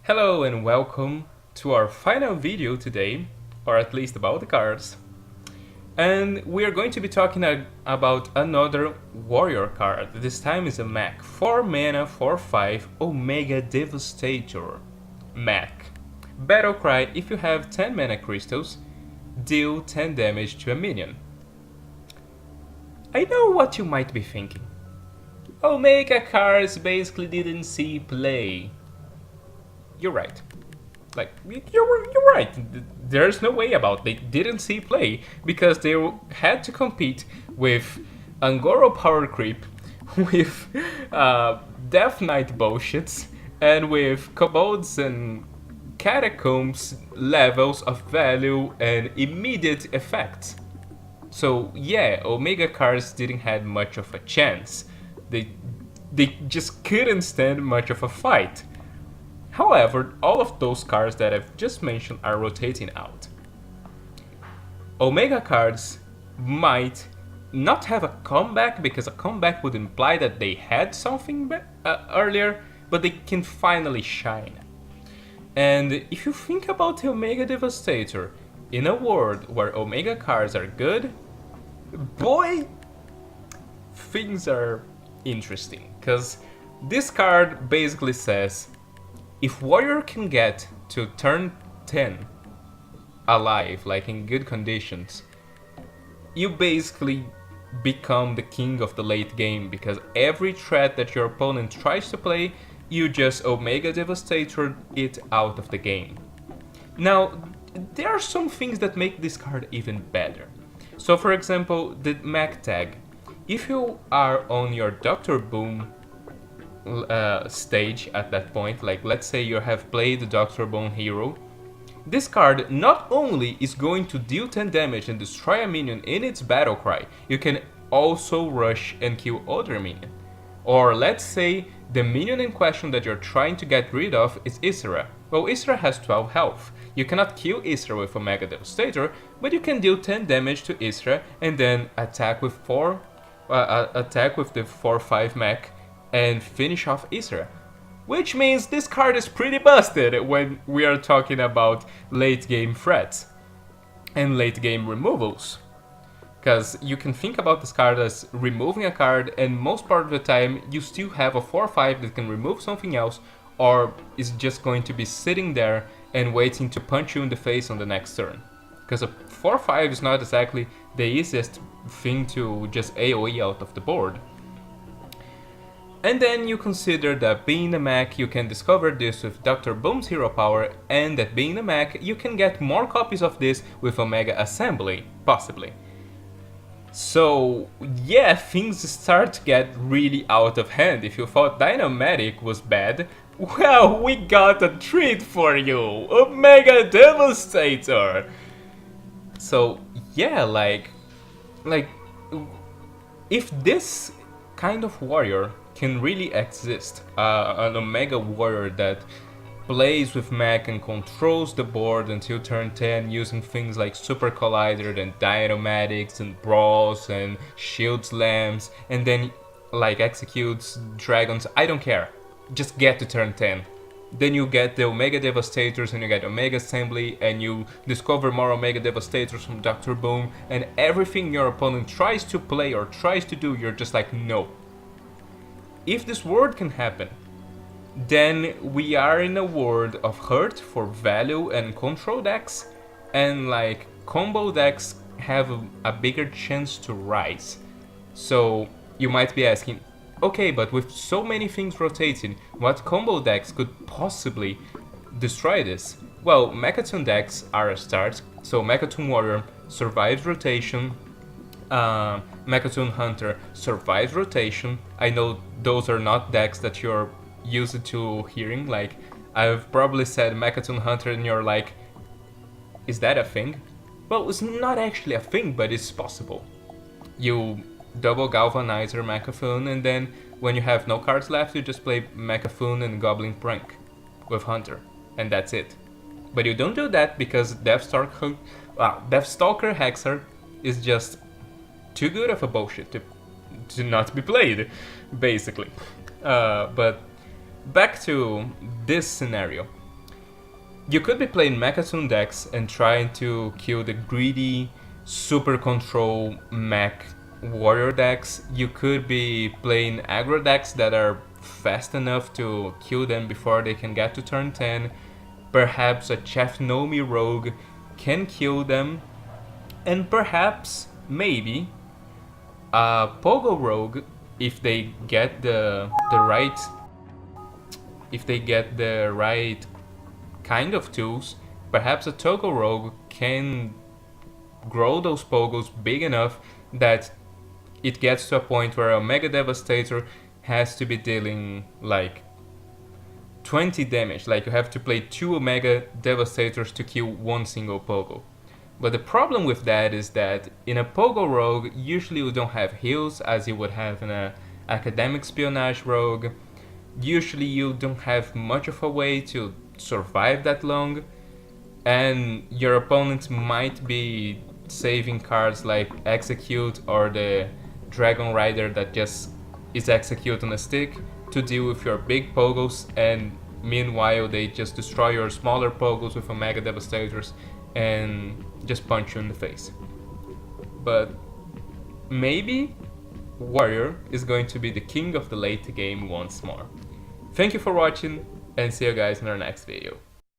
Hello and welcome to our final video today, or at least about the cards. And we are going to be talking about another warrior card. This time is a Mech. 4 mana, 4/5, Omega Devastator. Mech. Battle cry: if you have 10 mana crystals, deal 10 damage to a minion. I know what you might be thinking. Omega cards basically didn't see play. You're right. You're right. There's no way about they didn't see play because they had to compete with Angoro power creep, with Death Knight bullshits, and with kobolds and catacombs levels of value and immediate effects. So yeah, Omega cards didn't have much of a chance. They just couldn't stand much of a fight. However, all of those cards that I've just mentioned are rotating out. Omega cards might not have a comeback because a comeback would imply that they had something earlier, but they can finally shine. And if you think about the Omega Devastator, in a world where Omega cards are good, boy, things are interesting. Because this card basically says, if Warrior can get to turn 10 alive, like in good conditions, you basically become the king of the late game because every threat that your opponent tries to play, you just Omega Devastator it out of the game. Now, there are some things that make this card even better. So for example, the Mech tag. If you are on your Dr. Boom stage at that point, like let's say you have played Dr. Bone Hero, this card not only is going to deal 10 damage and destroy a minion in its battle cry, you can also rush and kill other minion. Or let's say the minion in question that you're trying to get rid of is Isra. Well, Isra has 12 health. You cannot kill Isra with Omega Devastator, but you can deal 10 damage to Isra and then attack with the 4/5 Mech and finish off Isra. Which means this card is pretty busted when we are talking about late game threats and late game removals. Because you can think about this card as removing a card, and most part of the time you still have a 4/5 that can remove something else, or is just going to be sitting there and waiting to punch you in the face on the next turn. Because a 4/5 is not exactly the easiest thing to just AoE out of the board. And then you consider that being a Mech, you can discover this with Dr. Boom's hero power, and that being a Mech, you can get more copies of this with Omega Assembly, possibly. So yeah, things start to get really out of hand. If you thought Dynamatic was bad, well, we got a treat for you! Omega Devastator! So yeah, like if this kind of warrior can really exist, an Omega warrior that plays with Mech and controls the board until turn 10 using things like Super Collider and Dynamatics and Brawls and Shield Slams, and then like executes dragons, I don't care, just get to turn 10. Then you get the Omega Devastators and you get Omega Assembly and you discover more Omega Devastators from Dr. Boom, and everything your opponent tries to play or tries to do, you're just like, no. If this world can happen, then we are in a world of hurt for value and control decks, and like combo decks have a bigger chance to rise. So you might be asking, okay, but with so many things rotating, what combo decks could possibly destroy this? Well, Mechatoon decks are a start. So Mechatoon Warrior survives rotation, Mechatoon Hunter survives rotation. I know those are not decks that you're used to hearing, like I've probably said Mechatoon Hunter and you're like, is that a thing? Well, it's not actually a thing, but it's possible. You double Galvanizer Mechathune, and then when you have no cards left, you just play Mechathune and Goblin Prank with Hunter, and that's it. But you don't do that because Deathstalker Hexer is just too good of a bullshit to not be played, basically. But back to this scenario. You could be playing Mechatoon decks and trying to kill the greedy, super control mech warrior decks. You could be playing aggro decks that are fast enough to kill them before they can get to turn 10. Perhaps a Chefnomi rogue can kill them. And perhaps, maybe, a Pogo rogue, if they get the right kind of tools, perhaps a Togo rogue can grow those Pogos big enough that it gets to a point where a Mega Devastator has to be dealing like 20 damage, like you have to play 2 Mega Devastators to kill one single Pogo. But the problem with that is that in a Pogo rogue, usually you don't have heals as you would have in a Academic Espionage rogue. Usually you don't have much of a way to survive that long, and your opponent might be saving cards like Execute or the Dragon Rider that just is Execute on a stick to deal with your big Pogos, and meanwhile they just destroy your smaller Pogos with a Mega Devastators and just punch you in the face. But maybe Warrior is going to be the king of the late game once more. Thank you for watching, and see you guys in our next video.